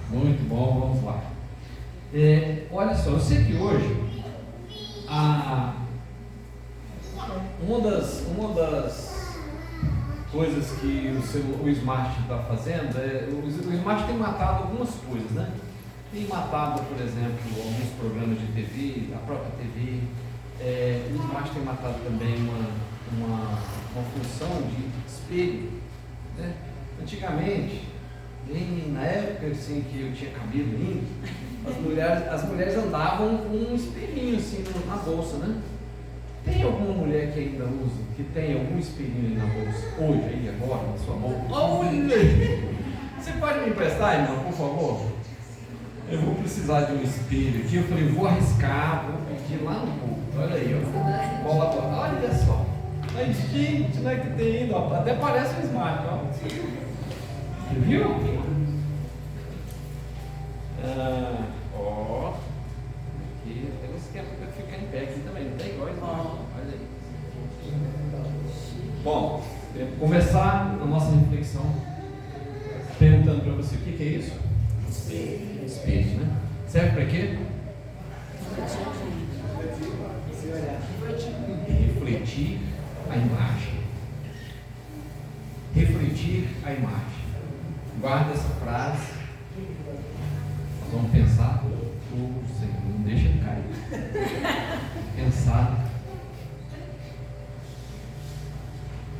Muito bom, vamos lá. Olha só, eu sei que hoje uma das coisas que o Smart está fazendo o Smart tem matado algumas coisas, né? Tem matado, por exemplo, alguns programas de TV, a própria TV. O Smart tem matado também uma função de espelho, né? Antigamente, bem na época assim, que eu tinha cabelo lindo, as mulheres andavam com um espelhinho assim na bolsa, né? Tem alguma mulher que ainda usa, que tem algum espelhinho aí na bolsa, hoje, aí, agora, na sua bolsa? Olha! Você pode me emprestar, irmão, por favor? Eu vou precisar de um espelho aqui. Eu falei, vou arriscar, vou pedir lá no povo. Olha aí, ó. Olha só. Mas, gente, não é que tem ainda, ó. Até parece um Smart, ó. Você viu? Ó. Aqui, até você quer ficar em pé aqui também, não tem igual Smart. Olha aí. Bom, começar a nossa reflexão perguntando para você, o que é isso? Espelho, né? Serve para quê? Refletir a imagem. Refletir a imagem. Guarda essa frase. Nós vamos pensar. Senhor, não deixa de cair. Pensar.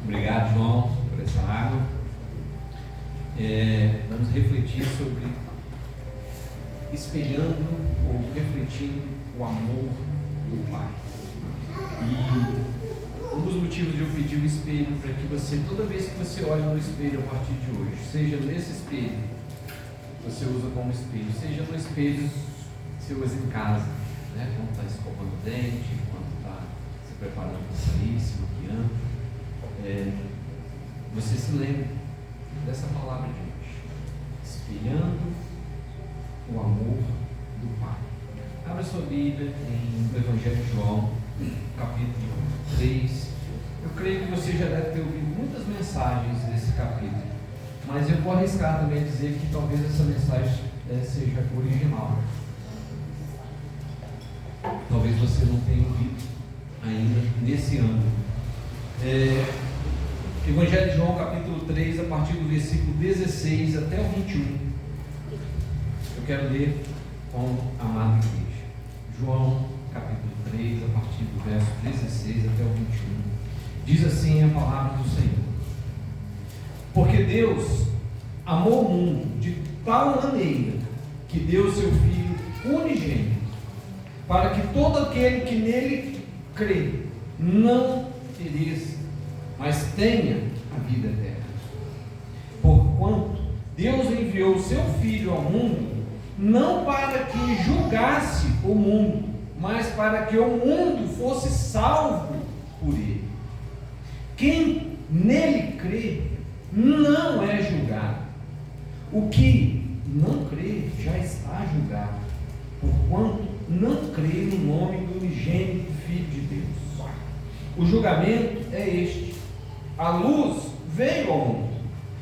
Obrigado, João, por essa água. Vamos refletir sobre espelhando ou refletindo o amor do Pai. E um dos motivos de eu pedir o espelho para que você, toda vez que você olha no espelho a partir de hoje, seja nesse espelho que você usa como espelho, seja no espelho que você usa em casa, né? Quando está escovando o dente, quando está se preparando para sair, se maquiando, você se lembra dessa palavra de hoje, espelhando o amor do Pai. Abra sua Bíblia no Evangelho de João, capítulo 3. Eu creio que você já deve ter ouvido muitas mensagens desse capítulo, mas eu vou arriscar também dizer que talvez essa mensagem seja original. Talvez você não tenha ouvido ainda nesse ano. Evangelho de João, capítulo 3, a partir do versículo 16 até o 21. Eu quero ler com a amada igreja. João, capítulo 3, a partir do verso 16 até o 21. Diz assim a palavra do Senhor: Porque Deus amou o mundo de tal maneira que deu seu Filho unigênito, para que todo aquele que nele crê não pereça, mas tenha a vida eterna. Porquanto Deus enviou o seu Filho ao mundo, não para que julgasse o mundo, mas para que o mundo fosse salvo por ele. Quem nele crê não é julgado. O que não crê já está julgado, porquanto não crê no nome do unigênito Filho de Deus. O julgamento é este: a luz veio ao mundo,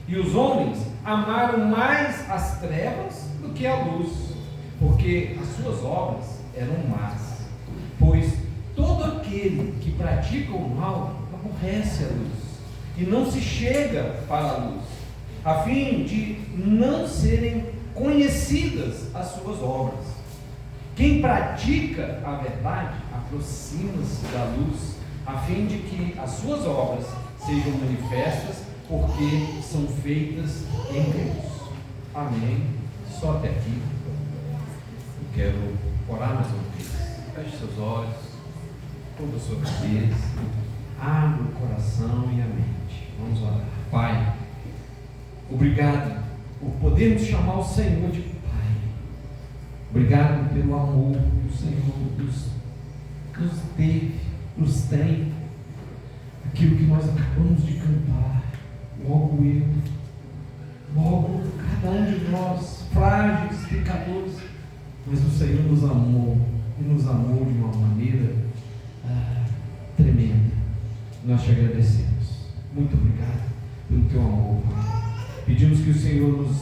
e os homens amaram mais as trevas do que a luz, porque as suas obras eram más. Pois todo aquele que pratica o mal aborrece a luz, e não se chega para a luz, a fim de não serem conhecidas as suas obras. Quem pratica a verdade aproxima-se da luz, a fim de que as suas obras sejam manifestas, porque são feitas em Deus. Amém. Só até aqui. Eu quero orar mais uma vez. Feche seus olhos, toda a sua cabeça, abra o coração e a mente. Vamos orar. Pai, obrigado por podermos chamar o Senhor de Pai. Obrigado pelo amor que o Senhor nos teve, nos tem. Aquilo que nós acabamos de cantar, logo eu, logo cada um de nós, frágeis, pecadores, mas o Senhor nos amou, e nos amou de uma maneira tremenda. Nós te agradecemos. Muito obrigado pelo teu amor, Pai. Pedimos que o Senhor nos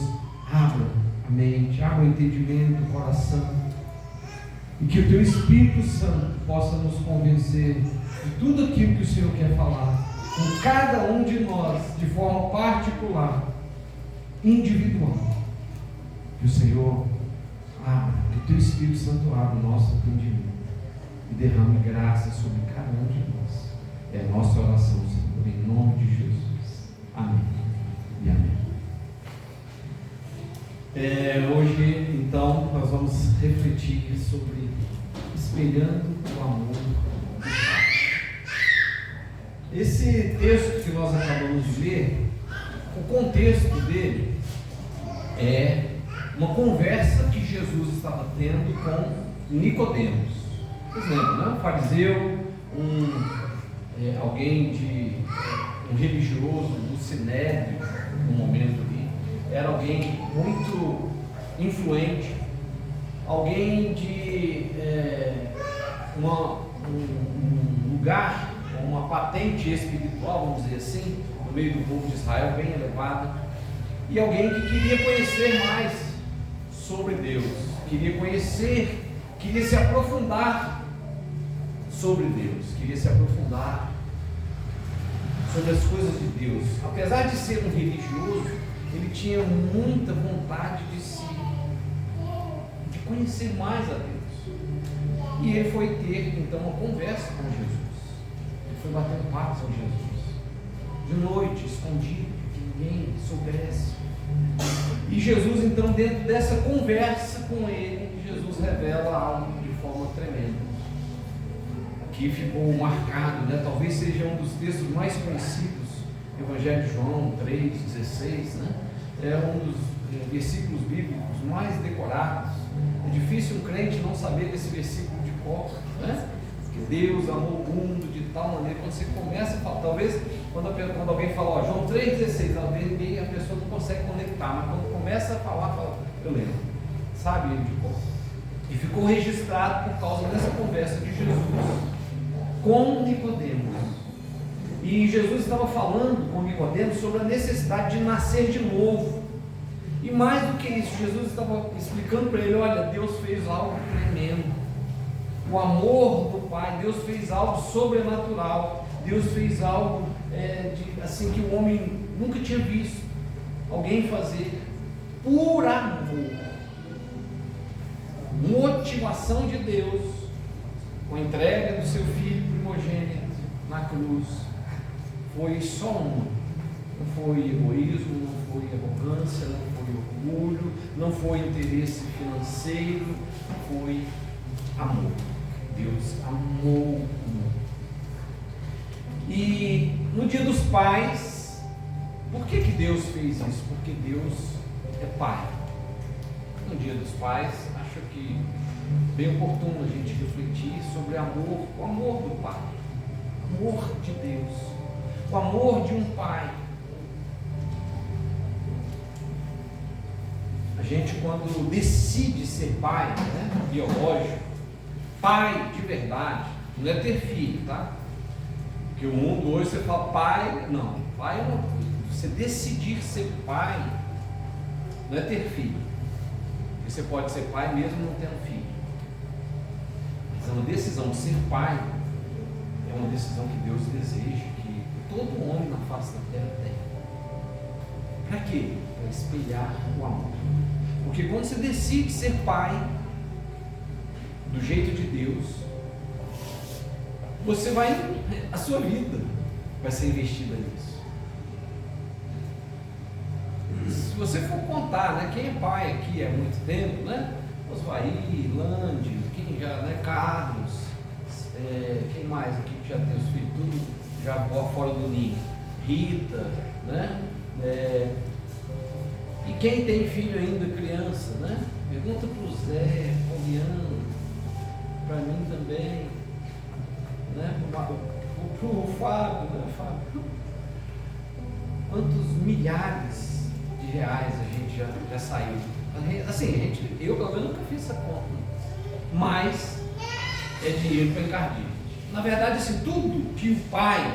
abra a mente, abra o entendimento do coração, e que o Teu Espírito Santo possa nos convencer de tudo aquilo que o Senhor quer falar com cada um de nós, de forma particular, individual. Que o Senhor abra, que o Teu Espírito Santo abra o nosso entendimento e derrame graça sobre cada um de nós. É a nossa oração, Senhor, em nome de Jesus. Amém e amém. Hoje, então, nós vamos refletir sobre espelhando o amor do Pai. Esse texto que nós acabamos de ler, o contexto dele é uma conversa que Jesus estava tendo com Nicodemos. Vocês lembram, né? Um fariseu, alguém um religioso do Sinédrio, no momento ali, era alguém muito influente, alguém de um lugar, uma patente espiritual, vamos dizer assim, no meio do povo de Israel, bem elevada, e alguém que queria conhecer mais sobre Deus, queria se aprofundar sobre Deus, queria se aprofundar sobre as coisas de Deus. Apesar de ser um religioso, ele tinha muita vontade de conhecer mais a Deus. E ele foi ter então uma conversa com Jesus. Ele foi bater um papo com Jesus, de noite, escondido, que ninguém soubesse. E Jesus, então, dentro dessa conversa com ele, Jesus revela algo de forma tremenda, que ficou marcado, né? Talvez seja um dos textos mais conhecidos, Evangelho de João 3,16, né? É um dos versículos bíblicos mais decorados. É difícil um crente não saber desse versículo de cor, né? Que Deus amou o mundo de tal maneira. Quando você começa a falar, talvez quando alguém fala, ó, João 3,16, a pessoa não consegue conectar, mas quando começa a falar, fala, eu lembro, sabe ele de cor. E ficou registrado por causa dessa conversa de Jesus com Nicodemos. E Jesus estava falando com Nicodemos sobre a necessidade de nascer de novo. E mais do que isso, Jesus estava explicando para ele, olha, Deus fez algo tremendo. O amor do Pai, Deus fez algo sobrenatural. Deus fez algo assim que o homem nunca tinha visto alguém fazer por amor. Motivação de Deus com a entrega do seu filho primogênito na cruz foi só uma. Não foi egoísmo, não foi arrogância, não foi orgulho, não foi interesse financeiro, foi amor. Deus amou o mundo. E no Dia dos Pais, por que Deus fez isso? Porque Deus é Pai. No Dia dos Pais, acho que bem oportuno a gente refletir sobre amor, o amor do Pai, o amor de Deus, o amor de um Pai. A gente, quando decide ser pai, né, biológico, pai de verdade, não é ter filho, tá? Porque o mundo hoje você fala pai, não, pai é uma coisa. Você decidir ser pai não é ter filho. Você pode ser pai mesmo não tendo filho. Mas é uma decisão de ser pai, é uma decisão que Deus deseja que todo homem na face da terra tenha. Para quê? Para espelhar o amor. Porque quando você decide ser pai do jeito de Deus, a sua vida vai ser investida nisso. Se você for contar, né, quem é pai aqui há muito tempo, né? Osvaí, Lândio, quem já, né, Carlos, quem mais aqui que já tem os filhos, tudo já fora do ninho, Rita, né? E quem tem filho ainda, criança, né? Pergunta para o Zé, Pauliano, para mim também, né? Para o Fábio, né? Fábio. Quantos milhares de reais a gente já saiu? Assim, eu pelo menos nunca fiz essa conta, mas é dinheiro para encardir. Na verdade, assim, tudo que o pai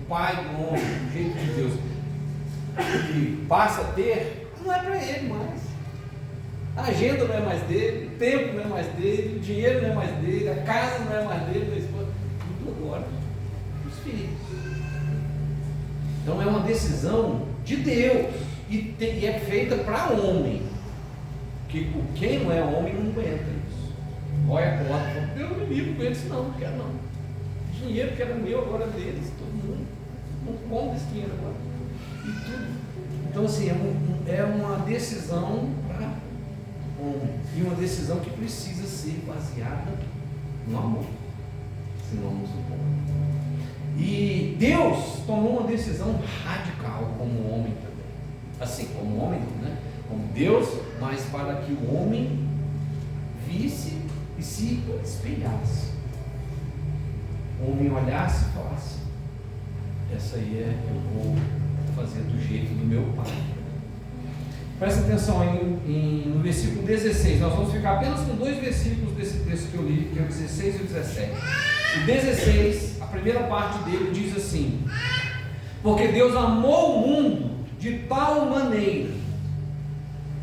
do homem, do jeito de Deus, ele passa a ter, não é para ele mais. A agenda não é mais dele, o tempo não é mais dele, o dinheiro não é mais dele, a casa não é mais dele, da esposa, tudo agora os filhos. Então é uma decisão de Deus e é feita para homem. Que quem não é homem não aguenta isso. Olha a porta e fala: Deus me livre, não aguento isso não quero não. Dinheiro que era meu agora é deles, todo mundo. Não come esse dinheiro agora. E tudo. Então assim, é uma decisão para homem. E uma decisão que precisa ser baseada no amor. Senão não suporta. E Deus tomou uma decisão radical como homem também. Assim, como homem, né? Como Deus, mas para que o homem visse e se espelhasse. O homem olhasse e falasse: essa aí eu vou fazer do jeito do meu pai. Presta atenção aí no versículo 16. Nós vamos ficar apenas com 2 versículos desse texto que eu li, que é o 16 e o 17. O 16, a primeira parte dele diz assim: porque Deus amou o mundo de tal maneira.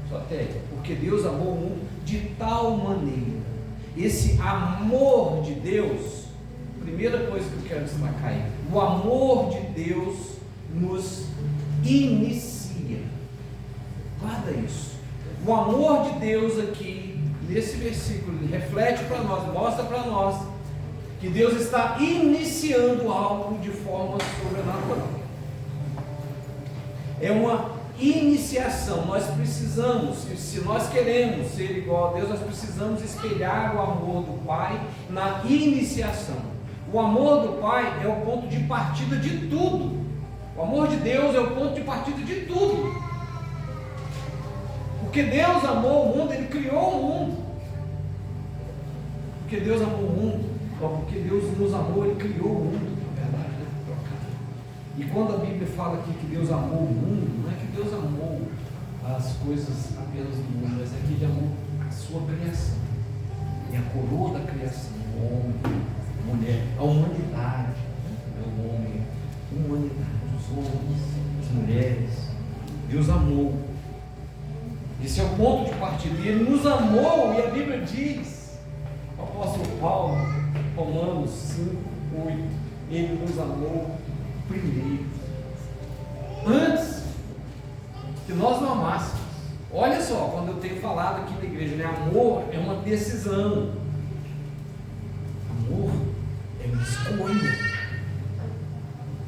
Só até aí. Porque Deus amou o mundo de tal maneira. Esse amor de Deus, primeira coisa que eu quero destacar aí: o amor de Deus nos inicia. Guarda isso. O amor de Deus aqui, nesse versículo, ele reflete para nós, mostra para nós que Deus está iniciando algo de forma sobrenatural. É uma iniciação. Nós precisamos, se nós queremos ser igual a Deus, nós precisamos espelhar o amor do Pai na iniciação. O amor do Pai é o ponto de partida de tudo. O amor de Deus é o ponto de partida de tudo. Porque Deus amou o mundo, Ele criou o mundo. Porque Deus amou o mundo, porque Deus nos amou, Ele criou o mundo, na verdade, né? E quando a Bíblia fala aqui que Deus amou o mundo, não é que Deus amou as coisas apenas do mundo, mas é que Ele amou a sua criação. E a coroa da criação, o homem, a mulher, a humanidade, o homem, a humanidade, os homens, as mulheres. Deus amou. Esse é o ponto de partida. E Ele nos amou, e a Bíblia diz, o apóstolo Paulo, Romanos 5, 8, Ele nos amou primeiro, antes que nós não amássemos. Olha só, quando eu tenho falado aqui na igreja, né? Amor é uma decisão, amor é uma escolha.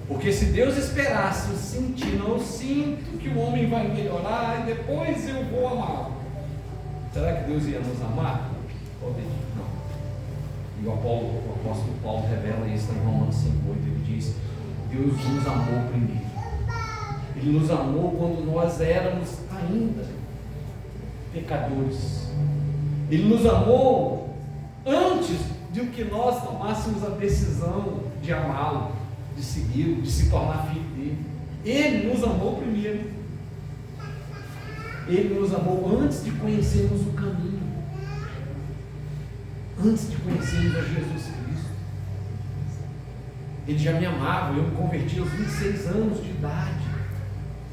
Porque se Deus esperasse eu sentir, não, eu sinto que o homem vai melhorar e depois eu vou amar, será que Deus ia nos amar? Não. E o apóstolo Paulo revela isso em Romanos 5,8. Ele diz: Deus nos amou primeiro. Ele nos amou quando nós éramos ainda pecadores. Ele nos amou antes de que nós tomássemos a decisão de amá-lo, de segui-lo, de se tornar filho dele. Ele nos amou primeiro. Ele nos amou antes de conhecermos o caminho, antes de conhecermos a Jesus Cristo. Ele já me amava. Eu me converti aos 26 anos de idade.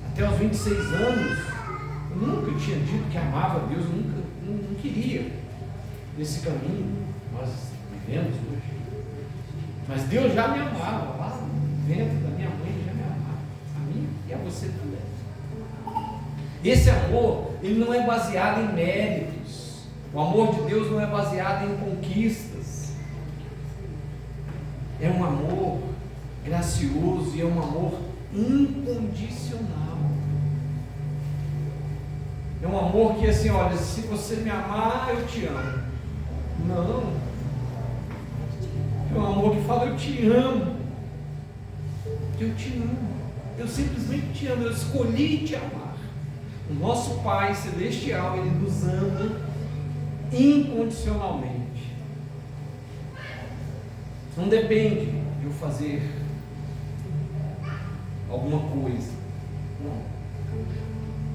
Até aos 26 anos eu nunca tinha dito que amava a Deus. Eu nunca não queria esse caminho nós vivemos hoje. Mas Deus já me amava lá dentro da minha mãe. Ele já me amava, a mim e a você também. Esse amor, ele não é baseado em méritos. O amor de Deus não é baseado em conquistas. É um amor gracioso e é um amor incondicional. É um amor que assim, olha, se você me amar, eu te amo. Não. É um amor que fala: eu te amo. Eu te amo. Eu simplesmente te amo. Eu escolhi te amar. O nosso Pai Celestial, Ele nos ama incondicionalmente. Não depende de eu fazer alguma coisa. Não.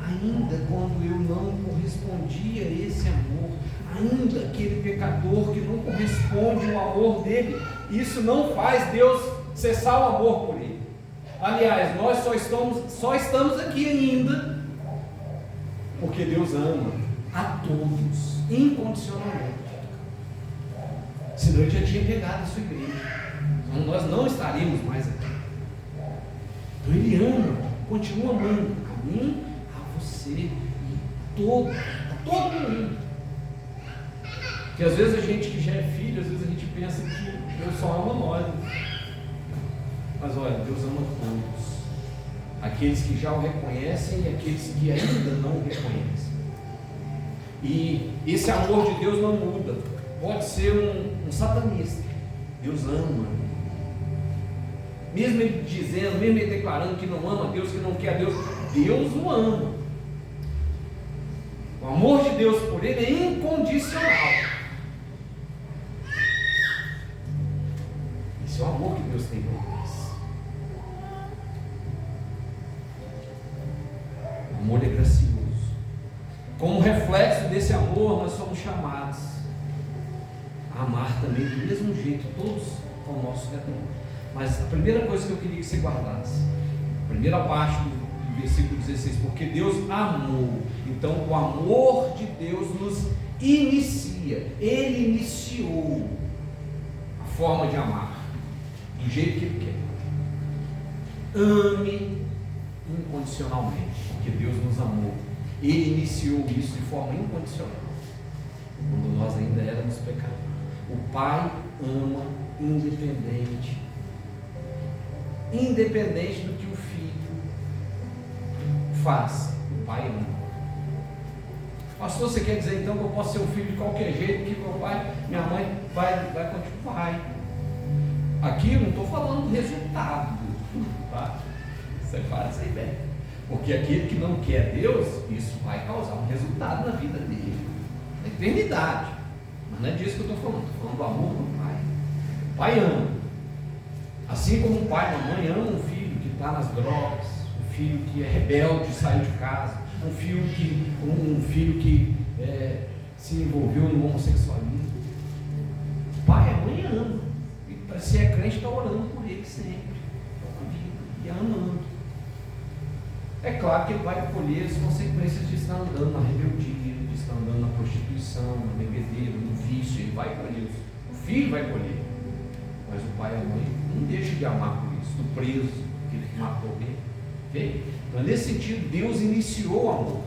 Ainda quando eu não correspondia a esse amor, ainda aquele pecador que não corresponde ao amor dele, isso não faz Deus cessar o amor por ele. Aliás, nós só estamos aqui ainda porque Deus ama a todos, incondicionalmente. Senão ele já tinha pegado a sua igreja. Então nós não estaríamos mais aqui. Então ele ama, continua amando a mim, a você e a todo mundo. Porque às vezes a gente que já é filho, às vezes a gente pensa que Deus só ama nós. Mas olha, Deus ama todos. Aqueles que já o reconhecem e aqueles que ainda não o reconhecem. E esse amor de Deus não muda. Pode ser um satanista. Deus ama. Mesmo ele dizendo, mesmo ele declarando que não ama Deus, que não quer Deus, Deus o ama. O amor de Deus por ele é incondicional. Esse é o amor que Deus tem por nós. O amor é gracioso. Como reflexo desse amor, nós somos chamados a amar também do mesmo jeito todos ao nosso redor. Mas a primeira coisa que eu queria que você guardasse, a primeira parte do versículo 16, porque Deus amou. Então o amor de Deus nos inicia. Ele iniciou a forma de amar do jeito que Ele quer. Ame incondicionalmente, porque Deus nos amou. Ele iniciou isso de forma incondicional, quando nós ainda éramos pecadores. O Pai ama independente do que o Filho faz. O Pai ama. Pastor, você quer dizer então que eu posso ser um filho de qualquer jeito, que meu pai, minha mãe vai continuar? Aqui eu não estou falando do resultado, tá? Separa essa ideia. Porque aquele que não quer Deus, isso vai causar um resultado na vida dele, na eternidade. Mas não é disso que eu estou falando. Estou falando do amor do Pai. O Pai ama. Assim como um pai e uma mãe amam um filho que está nas drogas, um filho que é rebelde, saiu de casa, um filho que se envolveu no homossexualismo. O pai e a mãe amam. E se é crente, está orando por ele sempre. E amando. É claro que ele vai colher as consequências de estar andando na rebeldia, de estar andando na prostituição, na bebedeira, no vício. Ele vai colher isso. O filho vai colher. Mas o pai e a mãe não deixam de amar por isso. Do preso, aquele que matou alguém. Okay? Então, nesse sentido, Deus iniciou o amor.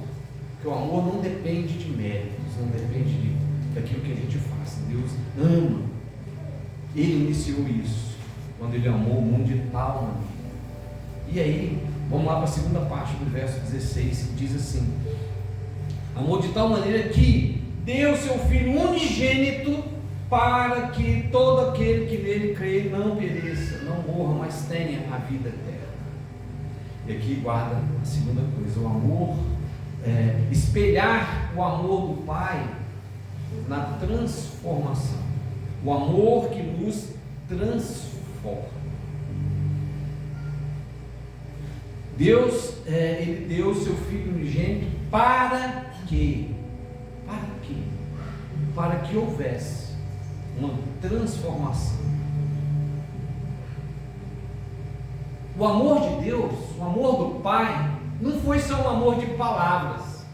Porque o amor não depende de méritos, não depende daquilo que a gente faz. Deus ama. Ele iniciou isso quando Ele amou o mundo de tal maneira. E aí, vamos lá para a segunda parte do verso 16, que diz assim: amor de tal maneira que deu seu Filho unigênito, para que todo aquele que nele crê não pereça, não morra, mas tenha a vida eterna. E aqui guarda a segunda coisa: o amor, espelhar o amor do Pai na transformação. O amor que nos transforma. Deus, Ele deu o seu Filho unigênito para quê? Para quê? Para que houvesse uma transformação. O amor de Deus, o amor do Pai, não foi só um amor de palavras.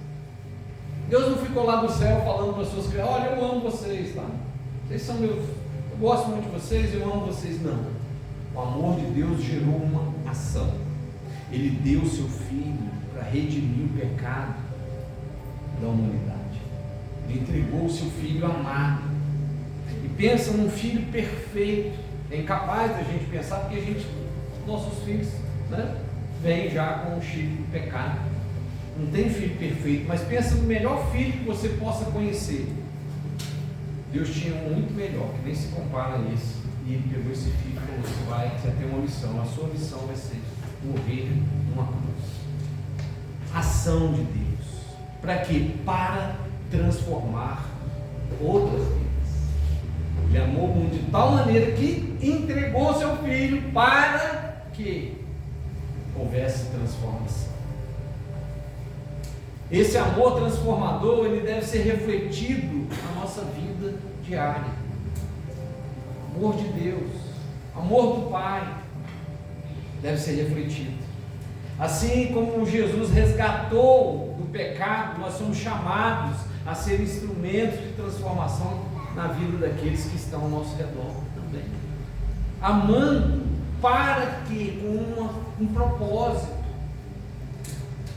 Deus não ficou lá do céu falando para as suas crianças: olha, eu amo vocês, tá? Vocês são meus, eu gosto muito de vocês, eu amo vocês. Não. O amor de Deus gerou uma ação. Ele deu o seu Filho para redimir o pecado da humanidade. Ele entregou o seu Filho amado. E pensa num filho perfeito. É incapaz da gente pensar, porque nossos filhos, né, vêm já com o chip do pecado. Não tem filho perfeito, mas pensa no melhor filho que você possa conhecer. Deus tinha um muito melhor, que nem se compara a esse. E Ele pegou esse filho e falou: você vai ter uma missão. A sua missão vai ser morrer numa cruz. Ação de Deus. Para quê? Para transformar outras vidas. Ele amou o mundo de tal maneira que entregou seu Filho para que houvesse transformação. Esse amor transformador, ele deve ser refletido na nossa vida diária. Amor de Deus, amor do Pai, deve ser refletido. Assim como Jesus resgatou do pecado, nós somos chamados a ser instrumentos de transformação na vida daqueles que estão ao nosso redor também. Amando para que? Com um propósito,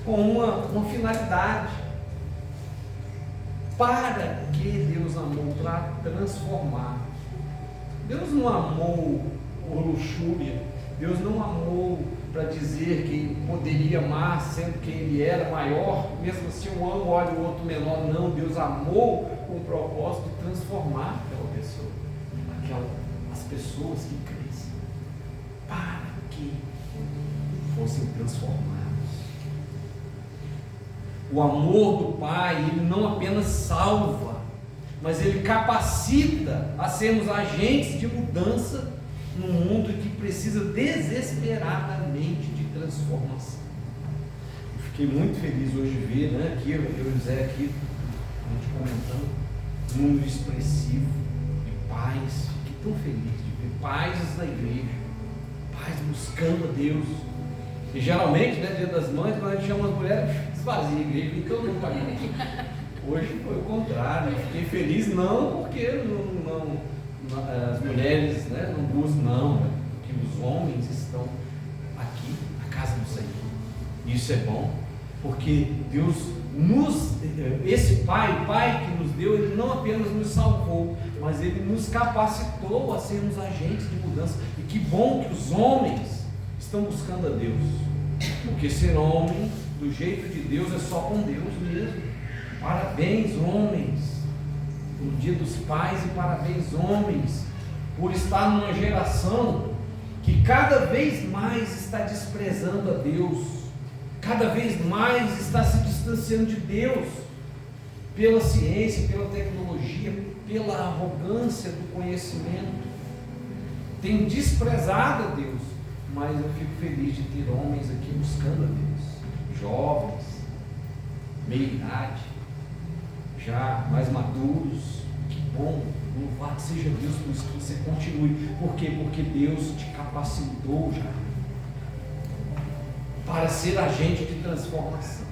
com uma finalidade. Para que Deus amou? Para transformar. Deus não amou por luxúria. Deus não amou para dizer que poderia amar sendo que Ele era maior, mesmo assim um amo, olha o outro menor. Não, Deus amou com o propósito de transformar aquela pessoa, as pessoas que crescem, para que fossem transformados. O amor do Pai, Ele não apenas salva, mas Ele capacita a sermos agentes de mudança num mundo que precisa desesperadamente de transformação. Eu fiquei muito feliz hoje de ver, né, aqui, eu e o José aqui, a gente comentando, um número expressivo de pais. Fiquei tão feliz de ver pais na igreja, pais buscando a Deus. E geralmente, né, Dia das Mães, quando a gente chama as mulheres, esvazia a igreja, então não está aqui. Hoje foi o contrário, eu fiquei feliz não porque as mulheres, né, não buscam, não, que os homens estão aqui na casa do Senhor. Isso é bom, porque Deus esse Pai, o Pai que nos deu, Ele não apenas nos salvou, mas Ele nos capacitou a sermos agentes de mudança. E que bom que os homens estão buscando a Deus, porque ser homem do jeito de Deus é só com Deus mesmo. Parabéns, homens, no Dia dos Pais, e parabéns, homens, por estar numa geração que cada vez mais está desprezando a Deus, cada vez mais está se distanciando de Deus, pela ciência, pela tecnologia, pela arrogância do conhecimento, tem desprezado a Deus. Mas eu fico feliz de ter homens aqui buscando a Deus, jovens, meia idade, já mais maduros. Que bom, louvado seja Deus por isso, que você continue. Por quê? Porque Deus te capacitou já para ser agente de transformação.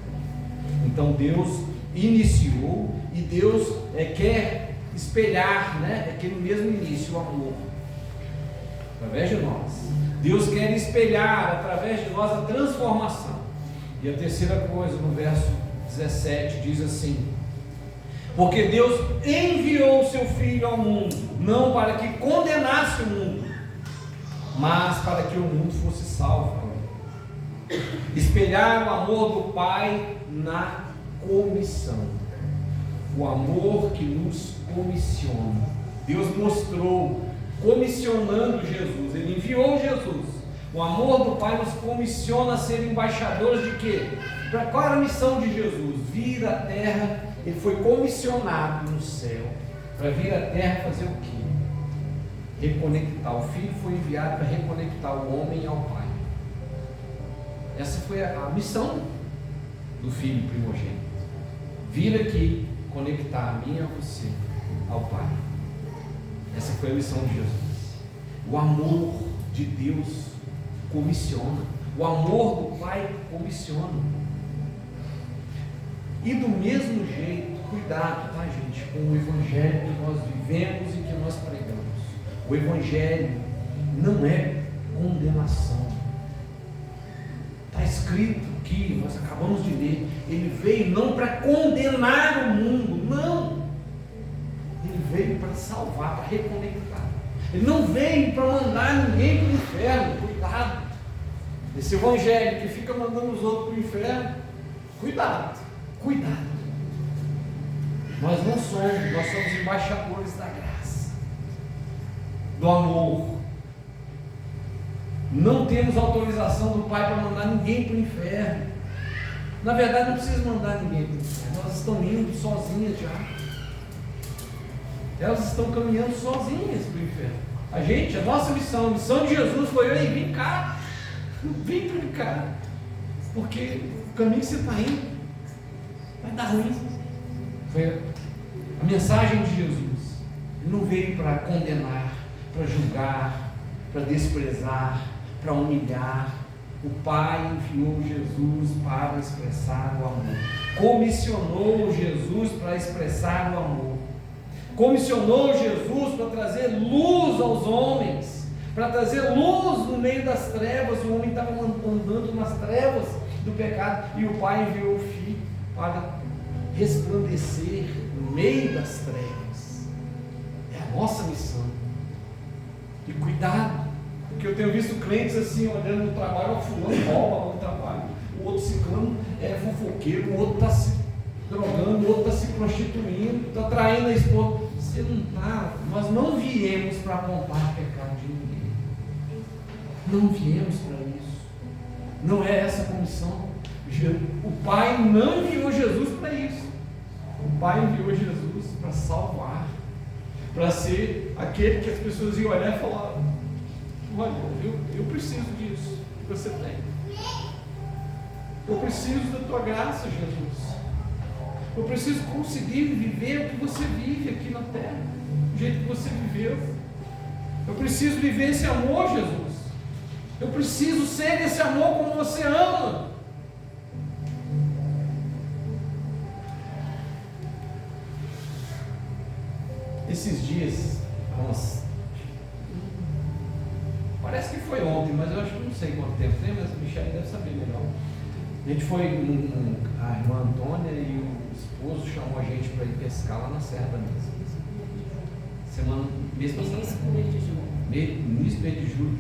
Então Deus iniciou e Deus quer espelhar, né, aquele mesmo início, o amor, através de nós. Deus quer espelhar através de nós a transformação. E a terceira coisa, no verso 17, diz assim: porque Deus enviou o seu Filho ao mundo, não para que condenasse o mundo, mas para que o mundo fosse salvo. Espelhar o amor do Pai na comissão, o amor que nos comissiona. Deus mostrou, comissionando Jesus, Ele enviou Jesus. O amor do Pai nos comissiona a ser embaixadores de quê? Qual era a missão de Jesus? Vir à terra. Ele foi comissionado no céu para vir à terra fazer o quê? Reconectar. O Filho foi enviado para reconectar o homem ao Pai. Essa foi a missão do Filho primogênito. Vir aqui, conectar a mim e a você ao Pai. Essa foi a missão de Jesus. O amor de Deus comissiona. O amor do Pai comissiona. E do mesmo jeito, cuidado, tá, gente, com o Evangelho que nós vivemos e que nós pregamos. O Evangelho não é condenação. Está escrito aqui, nós acabamos de ler, Ele veio não para condenar o mundo, não. Ele veio para salvar, para reconectar. Ele não veio para mandar ninguém para o inferno. Cuidado. Esse Evangelho que fica mandando os outros para o inferno, cuidado. Cuidado, nós não somos, nós somos embaixadores da graça, do amor. Não temos autorização do Pai para mandar ninguém para o inferno. Na verdade, não precisa mandar ninguém para o inferno, elas estão indo sozinhas já. Elas estão caminhando sozinhas para o inferno. A nossa missão, a missão de Jesus foi: ei, vem cá, vem para cá, porque o caminho que você está indo vai dar ruim. Foi a mensagem de Jesus. Ele não veio para condenar, para julgar, para desprezar, para humilhar. O Pai enviou Jesus para expressar o amor. comissionou Jesus para expressar o amor, comissionou Jesus para trazer luz aos homens, para trazer luz no meio das trevas. O homem estava andando nas trevas do pecado, e o Pai enviou o Filho para resplandecer no meio das trevas. É a nossa missão. E cuidado, porque eu tenho visto crentes assim, olhando no trabalho, o fulano rouba no trabalho, o outro ciclano é fofoqueiro, o outro está se drogando, o outro está se prostituindo, está traindo a esposa. Você não está, nós não viemos para apontar pecado de ninguém, não viemos para isso, não é essa a comissão. O Pai não enviou Jesus para isso, o Pai enviou Jesus para salvar, para ser aquele que as pessoas iam olhar e falar: olha, eu preciso disso que você tem, eu preciso da tua graça, Jesus, eu preciso conseguir viver o que você vive aqui na terra, do jeito que você viveu, eu preciso viver esse amor, Jesus, eu preciso ser esse amor como você ama. Esses dias, parece que foi ontem, mas eu acho que não sei quanto tempo tem, mas o Michel deve saber melhor. A gente foi, a irmã Antônia e o esposo chamou a gente para ir pescar lá na Serra da Mesa. Mês passado. Início do mês de julho.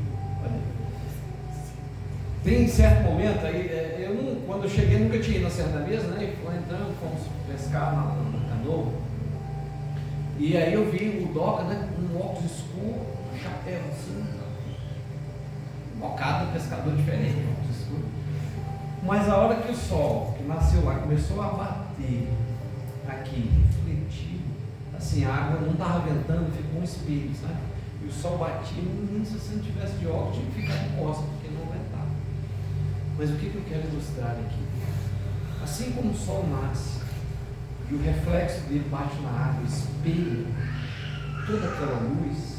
Tem certo momento aí, quando eu cheguei nunca tinha ido na Serra da Mesa, né? E foi entrando, fomos pescar na canoa. E aí eu vi o Doca, né, com um óculos escuro, um chapéu assim, bocado, pescador diferente, óculos escuro. Mas a hora que o sol, que nasceu lá, começou a bater aqui, refletir, assim, a água não estava ventando, ficou um espelho, sabe? E o sol batia, se você não tivesse de óculos, tinha que ficar de costas, porque não ventava. Mas o que eu quero ilustrar aqui? Assim como o sol nasce, e o reflexo dele bate na água, espelha toda aquela luz,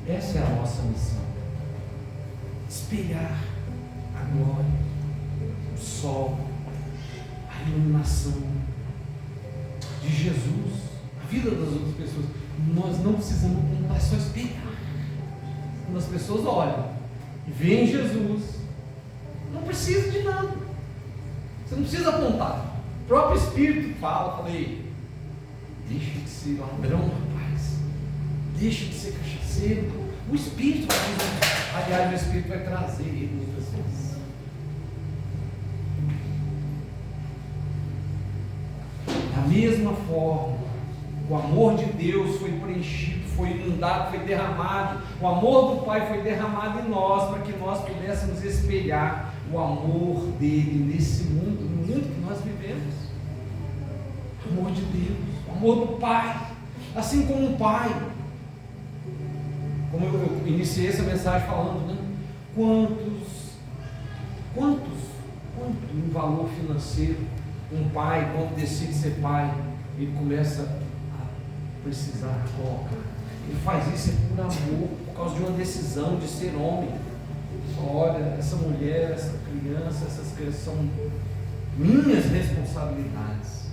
essa é a nossa missão: espelhar a glória, o sol, a iluminação de Jesus, a vida das outras pessoas. Nós não precisamos apontar, é só espelhar. Quando as pessoas olham e veem Jesus, não precisa de nada, você não precisa apontar. O próprio Espírito fala, falei, deixa de ser ladrão, rapaz, deixa de ser cachaceiro. O Espírito vai dizer, aliás, o Espírito vai trazer ele muitas vezes. Da mesma forma, o amor de Deus foi preenchido, foi inundado, foi derramado, o amor do Pai foi derramado em nós, para que nós pudéssemos espelhar o amor dele nesse mundo, no mundo que nós vivemos. O amor de Deus, o amor do Pai, assim como o Pai, como eu iniciei essa mensagem falando, né? Quanto em valor financeiro um pai, quando decide ser pai, ele começa a precisar colocar. Ele faz isso por amor, por causa de uma decisão de ser homem. Olha, essa mulher, essa criança, essas crianças são minhas responsabilidades.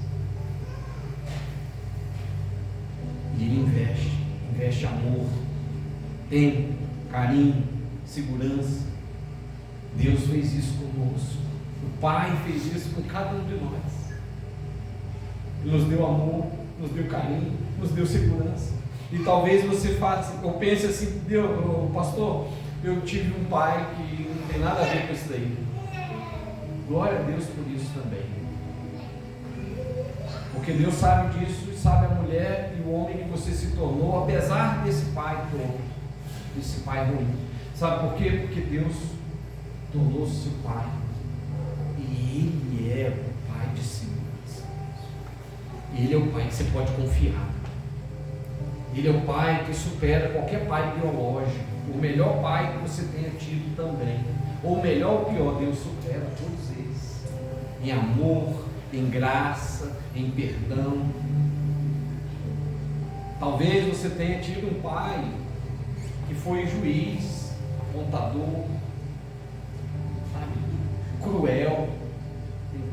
E ele investe amor, tempo, carinho, segurança. Deus fez isso conosco. O Pai fez isso com cada um de nós. Ele nos deu amor, nos deu carinho, nos deu segurança. E talvez você faça, eu pense assim, pastor, eu tive um pai que não tem nada a ver com isso daí. Glória a Deus por isso também. Porque Deus sabe disso e sabe a mulher e o homem que você se tornou, apesar desse pai todo, desse pai ruim. Sabe por quê? Porque Deus tornou-se seu pai. E Ele é o pai de segurança. Ele é o pai que você pode confiar. Ele é o pai que supera qualquer pai biológico. O melhor pai que você tenha tido também. Ou melhor ou pior, Deus supera todos eles. Em amor, em graça, em perdão. Talvez você tenha tido um pai que foi juiz, apontador, sabe, cruel,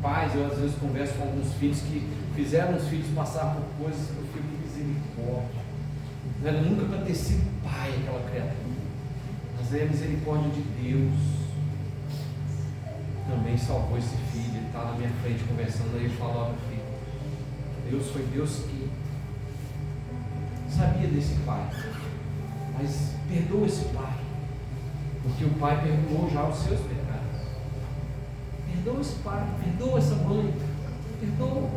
pais, eu às vezes converso com alguns filhos que fizeram os filhos passar por coisas que eu fico misericórdia. Não era nunca para ter sido pai aquela criatura, mas é a misericórdia de Deus. Também salvou esse filho, ele está na minha frente conversando, aí ele fala: olha, filho, Deus foi Deus que sabia desse pai, mas perdoa esse pai, porque o pai perdoou já os seus pecados. Perdoa esse pai, perdoa essa mãe, perdoa.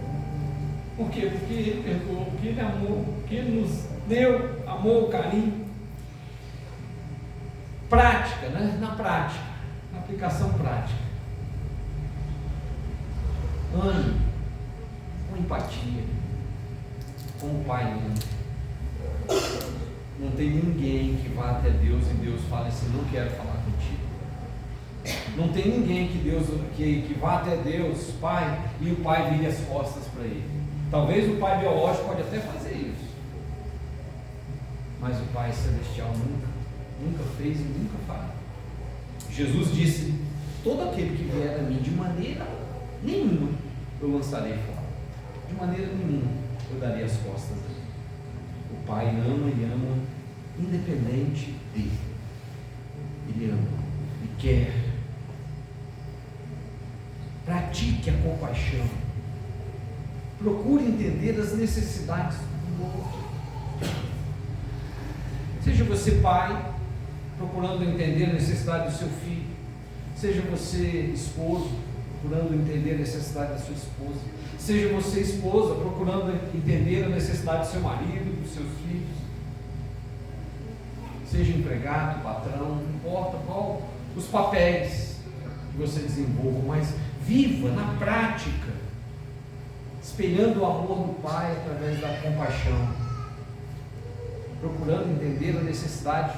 Por quê? Porque ele perdoou, porque ele amou, porque ele nos deu amor, carinho. Prática, né? Na prática, na aplicação prática. Ame com empatia, como o pai ama. Não tem ninguém que vá até Deus e Deus fale assim: não quero falar contigo. Não tem ninguém que vá até Deus, Pai, e o Pai vire as costas para ele. Talvez o Pai biológico pode até fazer isso, mas o Pai celestial nunca fez e nunca fará. Jesus disse: todo aquele que vier a mim, de maneira nenhuma eu lançarei fora, de maneira nenhuma eu darei as costas dele. O Pai ama e ama independente dele. Ele ama, ele quer. Pratique a compaixão. Procure entender as necessidades do outro. Seja você pai, procurando entender a necessidade do seu filho. Seja você esposo, procurando entender a necessidade da sua esposa. Seja você esposa, procurando entender a necessidade do seu marido, dos seus filhos. Seja empregado, patrão, não importa qual os papéis que você desenvolva, mas viva na prática, espelhando o amor do Pai através da compaixão, procurando entender a necessidade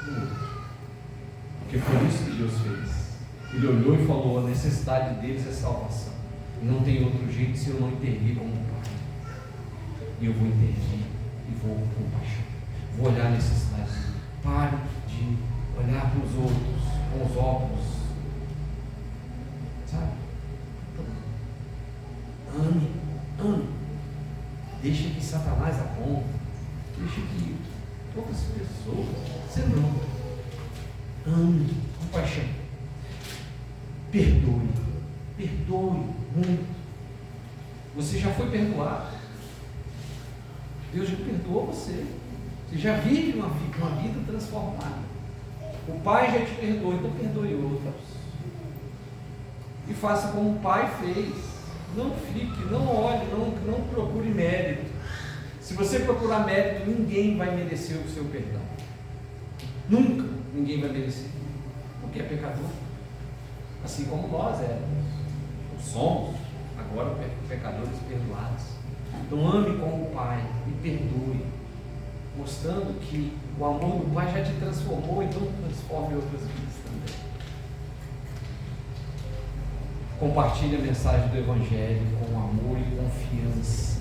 do outro, porque foi isso que Deus fez. Ele olhou e falou: a necessidade deles é salvação, e não tem outro jeito se eu não intervir como Pai. E eu vou intervir e vou com compaixão, vou olhar a necessidade. Pare de olhar para os outros com os óculos, sabe? Ame. Deixa que Satanás aponte, deixa que outras pessoas, você não. Ame, compaixão. Perdoe muito. Você já foi perdoado. Deus já perdoou você. Você já vive uma vida transformada. O Pai já te perdoou, então perdoe outros. E faça como o Pai fez. Não fique, não olhe, não procure mérito. Se você procurar mérito, ninguém vai merecer o seu perdão. Nunca ninguém vai merecer. Porque é pecador. Assim como nós éramos. Somos agora pecadores perdoados. Então ame como o Pai e perdoe, mostrando que o amor do Pai já te transformou, então transforme outras vidas também. Compartilhe a mensagem do Evangelho com amor e confiança,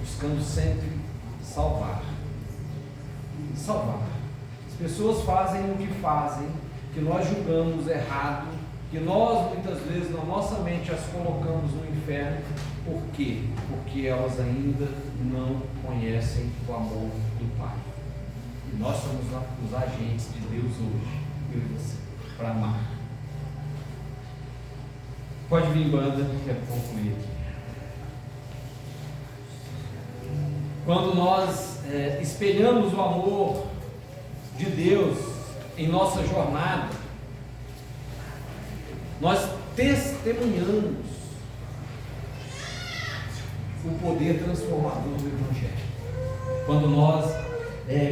buscando sempre salvar. As pessoas fazem o que fazem, que nós julgamos errado, que nós muitas vezes na nossa mente as colocamos no inferno. Por quê? Porque elas ainda não conhecem o amor do Pai. E nós somos os agentes de Deus hoje, eu e você, para amar. Pode vir, banda, quero concluir aqui. Quando nós espelhamos o amor de Deus em nossa jornada, nós testemunhamos o poder transformador do Evangelho. Quando nós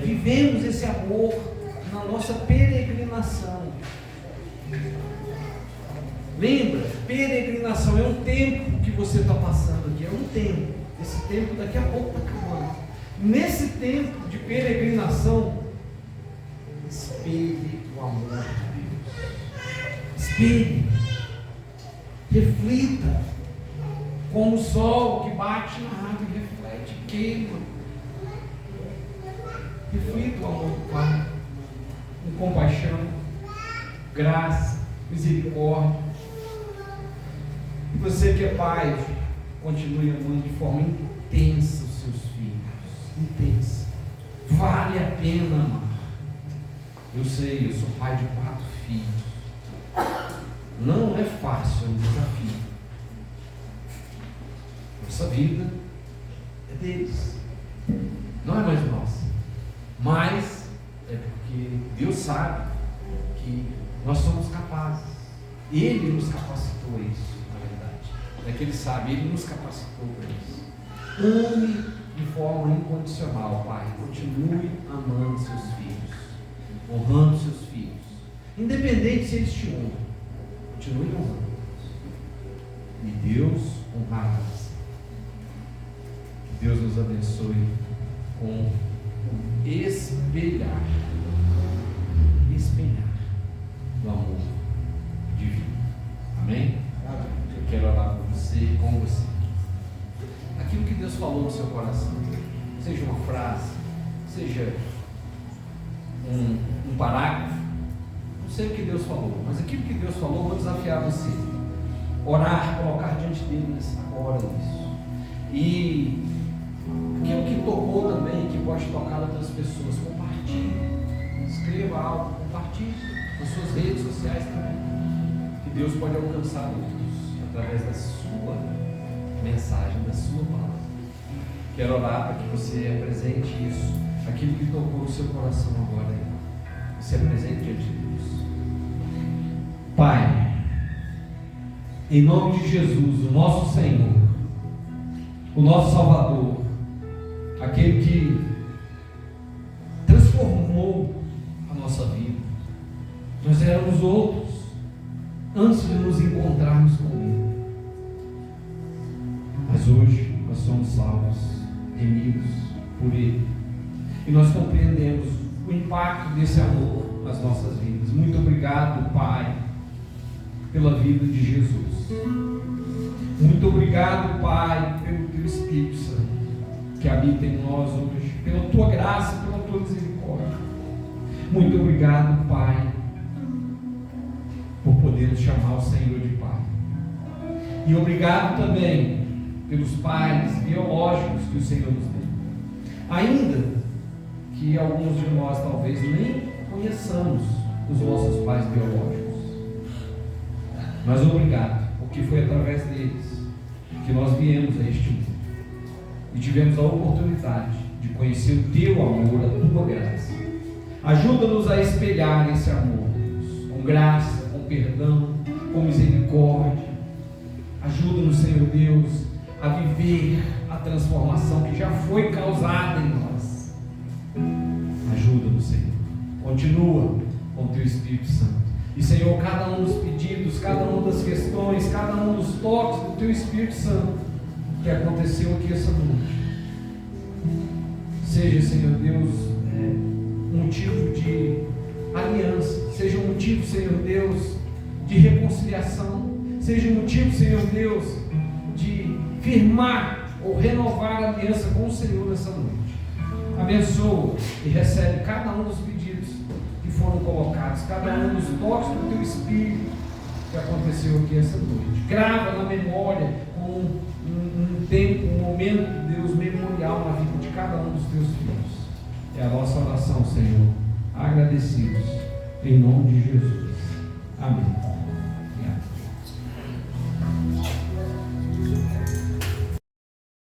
vivemos esse amor na nossa peregrinação. Lembra? Peregrinação é um tempo que você está passando aqui, é um tempo. Esse tempo daqui a pouco está acabando. Nesse tempo de peregrinação, espelhe o amor de Deus. Espelhe. Reflita. Como o sol que bate na água e reflete, queima. Reflita o amor do Pai, com compaixão, graça, misericórdia. Você que é pai, continue amando de forma intensa os seus filhos. Intensa. Vale a pena amar. Eu sei, eu sou pai de 4 filhos. Não é fácil, é um desafio. Nossa vida é deles. Não é mais nossa. Mas é porque Deus sabe que nós somos capazes. Ele nos capacitou a isso, na verdade. É que Ele sabe, Ele nos capacitou para isso. Ame de forma incondicional, pai. Continue amando seus filhos, honrando seus filhos, independente se eles te honram. Continue honrando. E Deus honrará você. Que Deus nos abençoe com o espelhar do amor divino. Amém? Eu quero orar por você e com você. Aquilo que Deus falou no seu coração, seja uma frase, seja um parágrafo, não sei o que Deus falou, mas aquilo que Deus falou, eu vou desafiar você. Orar, colocar diante dele agora isso. E aquilo que tocou também, que pode tocar outras pessoas, compartilhe. Escreva algo, compartilhe nas suas redes sociais também. Que Deus pode alcançar outros através da sua mensagem, da sua palavra. Quero orar para que você apresente isso, aquilo que tocou o seu coração agora. Você apresente diante de Deus. Pai, em nome de Jesus, o nosso Senhor, o nosso Salvador, aquele que transformou a nossa vida. Nós éramos outros antes de nos encontrarmos com Ele, mas hoje nós somos salvos, remidos por Ele, e nós compreendemos o impacto desse amor nas nossas vidas. Muito obrigado, Pai, pela vida de Jesus. Muito obrigado, Pai, pelo Teu Espírito Santo que habita em nós hoje, pela Tua graça, pela Tua misericórdia. Muito obrigado, Pai, por podermos chamar o Senhor de Pai. E obrigado também pelos pais biológicos que o Senhor nos deu. Ainda que alguns de nós talvez nem conheçamos os nossos pais biológicos, mas obrigado, porque foi através deles que nós viemos a este mundo e tivemos a oportunidade de conhecer o Teu amor, a Tua graça. Ajuda-nos a espelhar esse amor, Deus, com graça, com perdão, com misericórdia. Ajuda-nos, Senhor Deus, a viver a transformação que já foi causada em nós. Ajuda-nos, Senhor. Continua com o Teu Espírito Santo. E, Senhor, cada um dos pedidos, cada uma das questões, cada um dos toques do Teu Espírito Santo que aconteceu aqui essa noite, seja, Senhor Deus, motivo de aliança, seja um motivo, Senhor Deus, de reconciliação, seja um motivo, Senhor Deus, de firmar ou renovar a aliança com o Senhor nessa noite. Abençoa e recebe cada um dos pedidos que foram colocados, cada um dos toques do Teu Espírito que aconteceu aqui essa noite. Grava na memória com um tempo, um momento, Deus, memorial na vida de cada um dos Teus filhos. É a nossa oração, Senhor, agradecidos, em nome de Jesus. Amém.